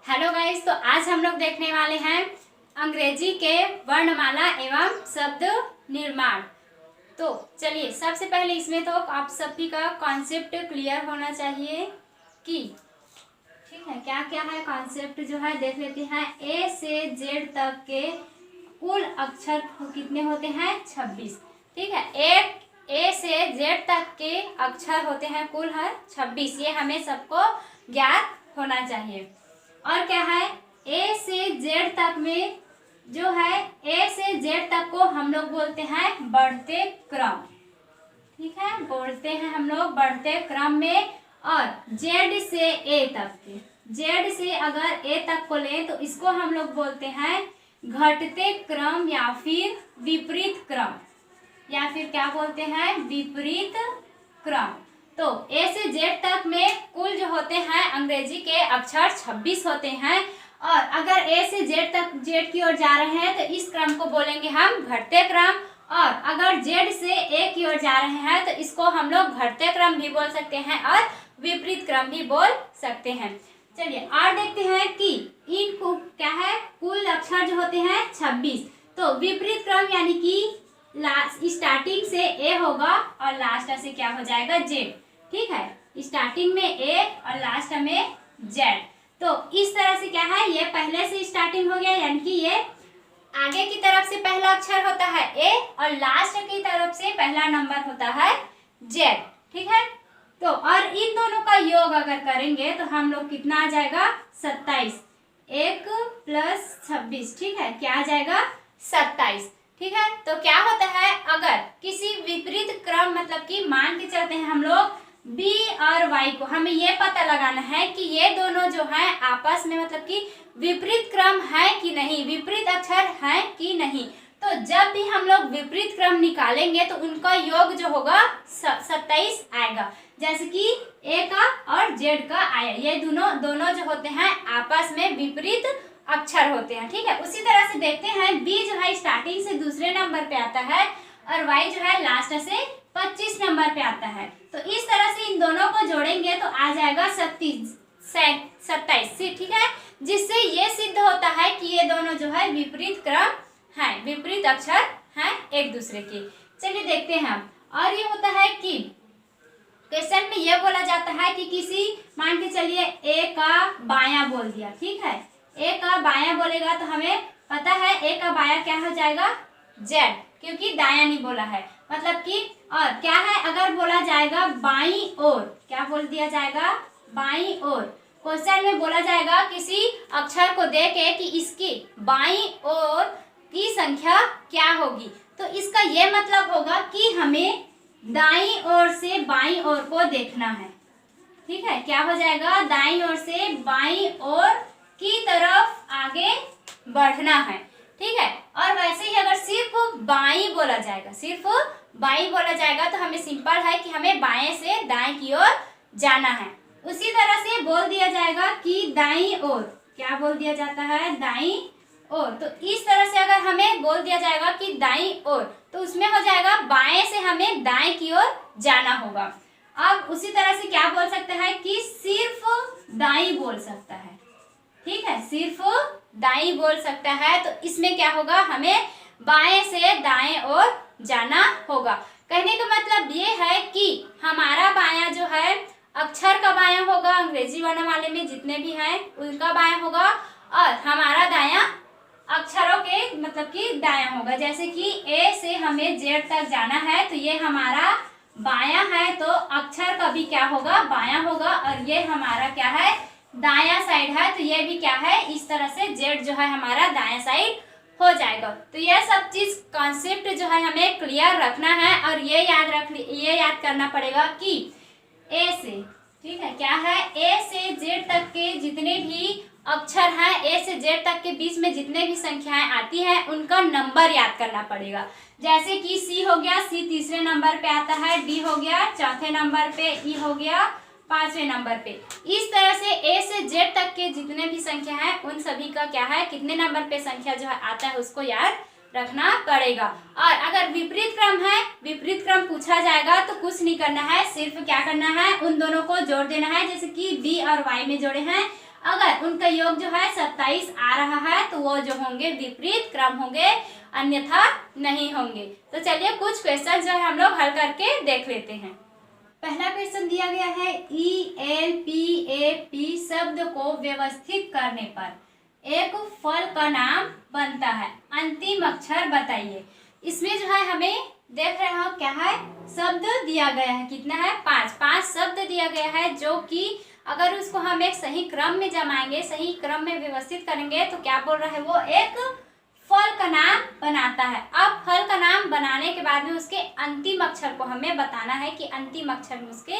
Hello guys, तो आज हम लोग देखने वाले हैं अंग्रेजी के वर्णमाला एवं शब्द निर्माण। तो चलिए, सबसे पहले इसमें तो आप सभी का कॉन्सेप्ट क्लियर होना चाहिए कि ठीक है क्या क्या है। कॉन्सेप्ट जो है देख लेते हैं। ए से जेड तक के कुल अक्षर कितने होते हैं? 26। ठीक है, ए से जेड तक के अक्षर होते हैं कुल है 26। ये हमें सबको ज्ञात होना चाहिए। और क्या है, ए से जेड तक में जो है ए से जेड तक को हम लोग बोलते हैं बढ़ते क्रम। ठीक है, बोलते हैं हम लोग बढ़ते क्रम में। और जेड से ए तक के, जेड से अगर ए तक को लें तो इसको हम लोग बोलते हैं घटते क्रम या फिर विपरीत क्रम, या फिर क्या बोलते हैं? विपरीत क्रम। तो ए से जेड तक में कुल जो होते हैं अंग्रेजी के अक्षर 26 होते हैं। और अगर ए से जेड तक जेड की ओर जा रहे हैं तो इस क्रम को बोलेंगे हम घटते क्रम। और अगर जेड से ए की ओर जा रहे हैं तो इसको हम लोग घटते क्रम भी बोल सकते हैं और विपरीत क्रम भी बोल सकते हैं। चलिए और देखते हैं कि इन को क्या है, कुल अक्षर जो होते हैं 26। तो विपरीत क्रम यानी कि स्टार्टिंग से ए होगा और लास्ट से क्या हो जाएगा? जेड। ठीक है, स्टार्टिंग में ए और लास्ट में जेड। तो इस तरह से क्या है, ये पहले से स्टार्टिंग हो गया यानी कि ये आगे की तरफ से पहला अक्षर होता है ए और लास्ट की तरफ से पहला नंबर होता है जेड। ठीक है, तो और इन दोनों का योग अगर करेंगे तो हम लोग कितना आ जाएगा? 27। 1 + 26। ठीक है, क्या आ जाएगा? 27। ठीक है, तो क्या होता है, अगर किसी विपरीत क्रम मतलब कि मान के चलते हैं हम लोग बी और वाई को, हमें ये पता लगाना है कि ये दोनों जो है आपस में मतलब कि विपरीत क्रम है कि नहीं, विपरीत अक्षर है कि नहीं। तो जब भी हम लोग विपरीत क्रम निकालेंगे तो उनका योग जो होगा 27 आएगा। जैसे कि ए का और जेड का आया, ये दोनों जो होते हैं आपस में विपरीत अक्षर होते हैं। ठीक है, उसी तरह से देखते हैं बी जो है स्टार्टिंग से दूसरे नंबर पे आता है और वाई जो है लास्ट से 25 नंबर पे आता है। तो इस तरह से इन दोनों को जोड़ेंगे तो आ जाएगा 27। ठीक है, जिससे ये सिद्ध होता है कि ये दोनों जो है विपरीत क्रम है, विपरीत अक्षर हैं एक दूसरे के। चलिए देखते हैं हम। और ये होता है कि क्वेश्चन में ये बोला जाता है कि किसी, मान के चलिए ए का बायां बोल दिया। ठीक है, ए का बायां बोलेगा तो हमें पता है ए का बायां क्या हो जाएगा? जेड, क्योंकि दायां नहीं बोला है। मतलब कि और क्या है, अगर बोला जाएगा बाईं ओर, क्या बोल दिया जाएगा? बाईं ओर। क्वेश्चन में बोला जाएगा किसी अक्षर को दे के कि इसकी बाईं ओर की संख्या क्या होगी, तो इसका ये मतलब होगा कि हमें दाईं ओर से बाईं ओर को देखना है। ठीक है, क्या हो जाएगा? दाईं ओर से बाईं ओर की तरफ आगे बढ़ना है। ठीक है, और वैसे ही अगर सिर्फ बाईं बोला जाएगा, सिर्फ बाईं बोला जाएगा तो हमें सिंपल है कि हमें बाएं से दाएं की ओर जाना है। उसी तरह से बोल दिया जाएगा कि दाईं ओर, क्या बोल दिया जाता है? दाईं ओर। तो इस तरह से अगर हमें बोल दिया जाएगा कि दाईं ओर, तो उसमें हो जाएगा बाएं से हमें दाएं की ओर जाना होगा। अब उसी तरह से क्या बोल सकते हैं कि सिर्फ दाईं बोल सकता है। ठीक है, सिर्फ दाईं बोल सकता है, तो इसमें क्या होगा? हमें बाएं से दाएं ओर जाना होगा। कहने का मतलब ये है कि हमारा बायां जो है अक्षर का बायां होगा, अंग्रेजी वर्णमाला में जितने भी हैं उनका बायां होगा, और हमारा दायां अक्षरों के मतलब कि दायां होगा। जैसे कि ए से हमें जेड तक जाना है तो ये हमारा बायां है, तो अक्षर का भी क्या होगा? बायां होगा। और ये हमारा क्या है? दायां साइड है, तो ये भी क्या है? इस तरह से जेड जो है हमारा दायां साइड हो जाएगा। तो यह सब चीज कॉन्सेप्ट जो है हमें क्लियर रखना है और ये याद करना पड़ेगा कि ए से, ठीक है, क्या है? ए से जेड तक के जितने भी अक्षर हैं, ए से जेड तक के बीच में जितने भी संख्याएं आती हैं उनका नंबर याद करना पड़ेगा। जैसे कि सी हो गया, सी तीसरे नंबर पे आता है, डी हो गया चौथे नंबर पे, ई हो गया 5वें नंबर पे। इस तरह से ए से जेड तक के जितने भी संख्या है उन सभी का क्या है, कितने नंबर पे संख्या जो है आता है उसको याद रखना पड़ेगा। और अगर विपरीत क्रम है, विपरीत क्रम पूछा जाएगा तो कुछ नहीं करना है, सिर्फ क्या करना है, उन दोनों को जोड़ देना है। जैसे कि बी और वाई में जोड़े हैं अगर उनका योग जो है 27 आ रहा है तो वो जो होंगे विपरीत क्रम होंगे, अन्यथा नहीं होंगे। तो चलिए कुछ क्वेश्चन जो है हम लोग हल करके देख लेते हैं। पहला क्वेश्चन दिया गया है ELPAP शब्द को व्यवस्थित करने पर एक फल का नाम बनता है, अंतिम अक्षर बताइए। इसमें जो है हमें देख रहे हो क्या है, शब्द दिया गया है, कितना है 5 शब्द दिया गया है, जो कि अगर उसको हम एक सही क्रम में जमाएंगे, सही क्रम में व्यवस्थित करेंगे तो क्या बोल रहा है, वो एक फल का नाम बनाता है। अब फल का नाम बनाने के बाद में उसके अंतिम अक्षर को हमें बताना है कि अंतिम अक्षर में उसके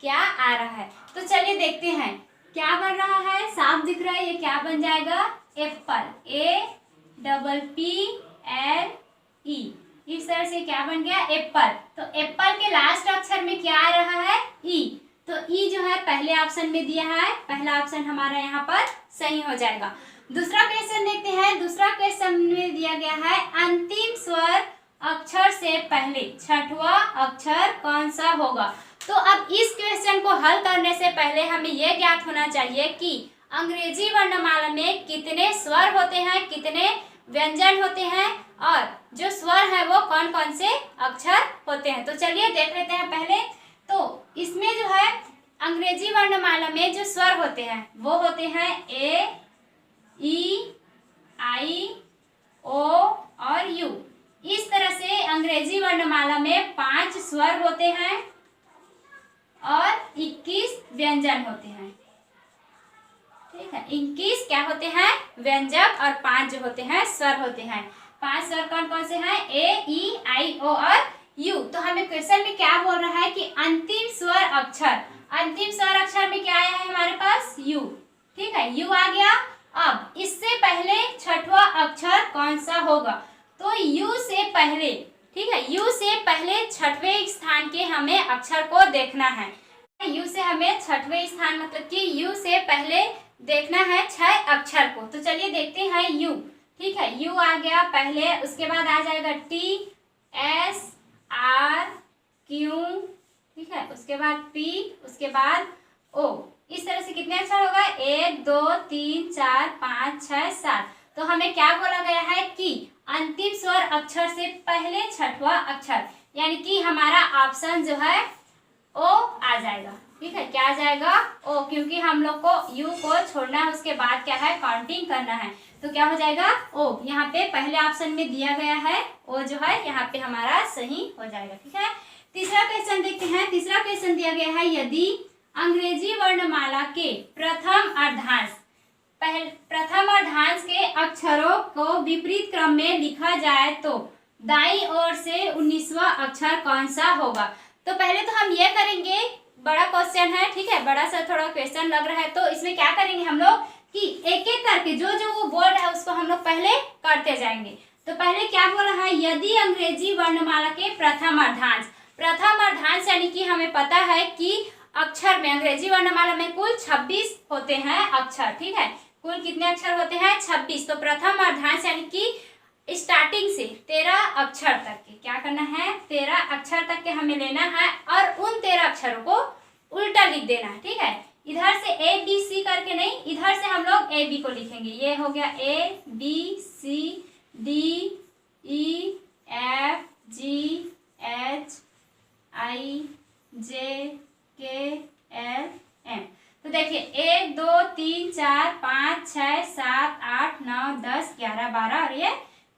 क्या आ रहा है। तो चलिए देखते हैं क्या बन रहा है। साफ दिख रहा है, ये क्या बन जाएगा, एप्पल, APPLE। इस तरह से क्या बन गया, एप्पल। तो एप्पल के लास्ट अक्षर में क्या आ रहा है, ई। तो ई जो है पहले ऑप्शन में दिया है, पहला ऑप्शन हमारा यहाँ पर सही हो जाएगा। दूसरा क्वेश्चन देखते हैं। दूसरा क्वेश्चन में दिया गया है अंतिम स्वर अक्षर से पहले छठवां अक्षर कौन सा होगा। तो अब इस क्वेश्चन को हल करने से पहले हमें यह ज्ञात होना चाहिए कि अंग्रेजी वर्णमाला में कितने स्वर होते हैं, कितने व्यंजन होते हैं, और जो स्वर है वो कौन कौन से अक्षर होते हैं। तो चलिए देख लेते हैं पहले। तो इसमें जो है अंग्रेजी वर्णमाला में जो स्वर होते हैं वो होते हैं A, E, I, O और U। इस तरह से अंग्रेजी वर्णमाला में 5 स्वर होते हैं और 21 व्यंजन होते हैं। ठीक है, 21 क्या होते हैं, व्यंजक, और 5 जो होते हैं स्वर होते हैं। 5 स्वर कौन कौन से हैं, A, E, I, O और U। तो हमें क्वेश्चन में क्या बोल रहा है कि अंतिम स्वर अक्षर, अंतिम स्वर अक्षर में क्या आया है हमारे पास, U। ठीक है, U आ गया। अब इससे पहले छठवां अक्षर कौन सा होगा, तो U से पहले, ठीक है, U से पहले छठवें स्थान के हमें अक्षर को देखना है। U से हमें छठवें स्थान मतलब कि U से पहले देखना है 6 अक्षर को। तो चलिए देखते हैं U। ठीक है, U आ गया पहले, उसके बाद आ जाएगा T, S, R, Q, ठीक है, उसके बाद P, उसके बाद O। इस तरह से कितने अक्षर होगा, 1, 2, 3, 4, 5, 6, 7। तो हमें क्या बोला गया है कि अंतिम स्वर अक्षर से पहले छठवां अक्षर, यानी कि हमारा ऑप्शन जो है O आ जाएगा। ठीक है, क्या आ जाएगा, O, क्योंकि हम लोग को U को छोड़ना है, उसके बाद क्या है काउंटिंग करना है। तो क्या हो जाएगा, O। यहाँ पे पहले ऑप्शन में दिया गया है O जो है यहाँ पे हमारा सही हो जाएगा। ठीक है, तीसरा क्वेश्चन देखते हैं। तीसरा क्वेश्चन दिया गया है यदि अंग्रेजी वर्णमाला के प्रथम अर्धांश के अक्षरों को विपरीत क्रम में लिखा जाए तो दाईं ओर से 19वां अक्षर कौन सा होगा। तो पहले तो हम ये करेंगे, बड़ा क्वेश्चन है, ठीक है, बड़ा सा थोड़ा क्वेश्चन लग रहा है, तो इसमें क्या करेंगे हम लोग कि एक एक करके जो जो वो बोल रहा है उसको हम लोग पहले करते जाएंगे। तो पहले क्या बोल रहा है, यदि अंग्रेजी वर्णमाला के प्रथम अर्धांश यानी कि हमें पता है कि अक्षर में अंग्रेजी वर्णमाला में कुल 26 होते हैं अक्षर। ठीक है, कुल कितने अक्षर होते हैं, 26। तो प्रथम अर्धांश यानी कि स्टार्टिंग से 13 अक्षर तक के क्या करना है, 13 अक्षर तक के हमें लेना है और उन 13 अक्षरों को उल्टा लिख देना है। ठीक है, इधर से A B C करके नहीं, इधर से हम लोग A B को लिखेंगे। ये हो गया A B C D E F G H I J K L M। तो देखिए 1 2 3 4 5 6 7 8 9 10 11 12 और ये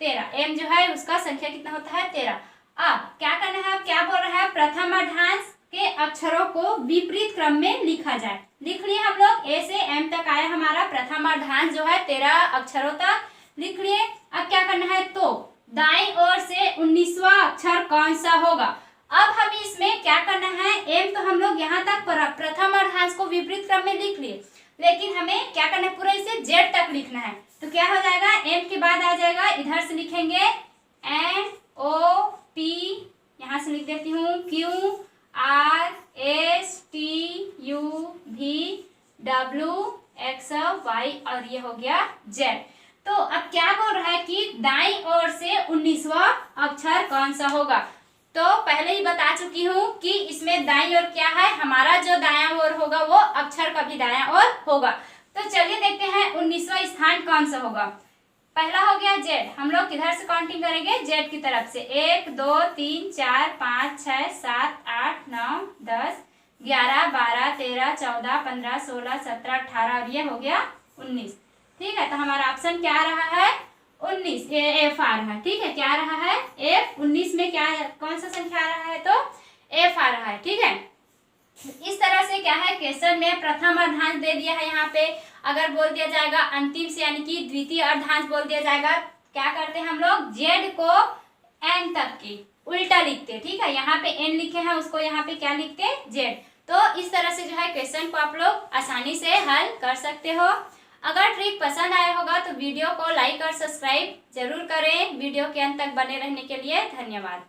13। M जो है उसका संख्या कितना होता है, 13। अब क्या करना है, अब क्या बोल रहा है, प्रथम अर्धांश के अक्षरों को विपरीत क्रम में लिखा जाए। लिख लिए हम लोग, A से M तक आया हमारा प्रथम अर्धांश जो है 13 अक्षरों तक लिख लिए। अब क्या करना है, तो दाईं ओर से 19वां अक्षर कौन सा होगा। अब हमें इसमें क्या करना है, M तो हम लोग यहाँ तक प्रथम अर्धांश को विपरीत क्रम में लिख लिए, लेकिन हमें क्या करना है, पूरा इसे Z तक लिखना है। तो क्या हो जाएगा, M के बाद आ जाएगा, इधर से लिखेंगे N O P, यहाँ से लिख देती हूँ Q R S T U V W X Y और ये हो गया Z। तो अब क्या बोल रहा है कि दाईं ओर से 19वां अक्षर कौन सा होगा। तो पहले ही बता चुकी हूँ कि इसमें दाईं ओर क्या है, हमारा जो दायां ओर होगा वो अक्षर का भी दायां ओर होगा। तो चलिए देखते हैं 19वां स्थान कौन सा होगा। पहला हो गया जेड, हम लोग किधर से काउंटिंग करेंगे, जेड की तरफ से। 1 2 3 4 5 6 7 8 9 10 11 12 13 14 15 16 17 18 और ये हो गया 19। ठीक है, तो हमारा ऑप्शन क्या रहा है, 19, एफ आ रहा है। ठीक है, क्या रहा है, एफ। 19 में क्या है, कौन सा संख्या आ रहा है, तो एफ आ रहा है। ठीक है, इस तरह से क्या है, क्वेश्चन में प्रथम अर्धांश दे दिया है। यहाँ पे अगर बोल दिया जाएगा अंतिम से यानी कि द्वितीय अर्धांश बोल दिया जाएगा, क्या करते हैं हम लोग, जेड को एन तक की उल्टा लिखते। ठीक है, यहाँ पे एन लिखे हैं, उसको यहाँ पे क्या लिखते, जेड। तो इस तरह से जो है क्वेश्चन को आप लोग आसानी से हल कर सकते हो। अगर ट्रिक पसंद आया होगा तो वीडियो को लाइक और सब्सक्राइब जरूर करें। वीडियो के अंत तक बने रहने के लिए धन्यवाद।